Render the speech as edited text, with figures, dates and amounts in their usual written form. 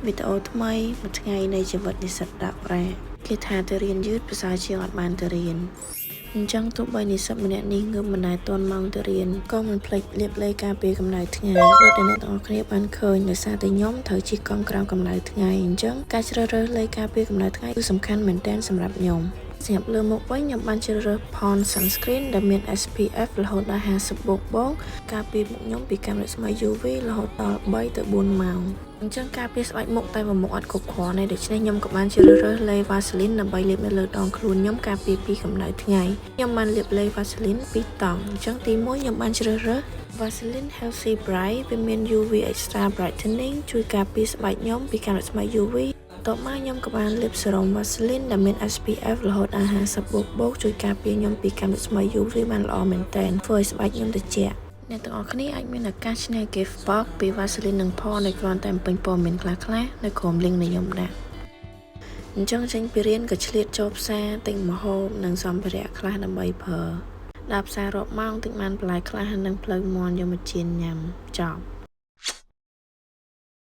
វីដេអូថ្មីមួយថ្ងៃនៃជីវិតនិស្សិតដាក់ប្រាក់គេថាទៅរៀនយឺតភាសាជាងអត់បានទៅរៀនអញ្ចឹងទោះបីនិស្សិតម្នាក់នេះងើបមិនដែលទាន់ម៉ោងទៅរៀនក៏មិនភ្លេចលាបឡេការពារកម្ដៅថ្ងៃដូចដែលអ្នកទាំងអស់គ្នាបានឃើញដោយសារតែខ្ញុំត្រូវជិះកង់ក្រោមកម្ដៅថ្ងៃអញ្ចឹងការជ្រើសរើសឡេការពារកម្ដៅថ្ងៃគឺសំខាន់មែនទែនសម្រាប់ខ្ញុំសម្រាប់លើមុខវិញខ្ញុំបានជ្រើសរើស Pond Sunscreen ដែលមាន SPF រហូតដល់50++ការពារមុខខ្ញុំពីកាំរស្មី UV រហូតដល់3 ទៅ 4 ម៉ោងអញ្ចឹងការពារស្បែកមុខតែមួយមុខអត់គ្រប់គ្រាន់ទេដូច្នេះខ្ញុំក៏បានជ្រើសរើសឡេ Vaseline ដើម្បីលាបនៅលើដងខ្លួនខ្ញុំការពារពីកម្ដៅថ្ងៃខ្ញុំបានលាបឡេ Vaseline 2តង់អញ្ចឹងទី1ខ្ញុំបានជ្រើសរើស Vaseline Healthy Bright វាមាន UV Extra Brightening ជួយការពារស្បែកខ្ញុំពីកាំរស្មី UVតបមកខ្ញុំក៏បានលាបសេរ៉ុម Vaseline ដែលមាន SPF រហូតដល់50++ជួយការពារខ្ញុំពីកាំរស្មី UV បានល្អមែនទែនធ្វើឲ្យស្បែកខ្ញុំត្រជាក់អ្នកទាំងអស់គ្នាអាចមានឱកាសឈ្នះ gift box ពី Vaseline និង Pond ដែលគ្រាន់តែបំពេញព័ត៌មានខ្លះៗនៅក្រោម link នៃខ្ញុំដាក់អញ្ចឹងចេញពីរៀនក៏ឆ្លៀតចូលផ្សារទិញម្ហូបនិងសម្ភារៈខ្លះដើម្បីប្រើដល់ផ្សាររាប់ម៉ោងទិញបានបន្លែខ្លះនិងផ្លូវមាន់យកមកចៀនញ៉ាំចប់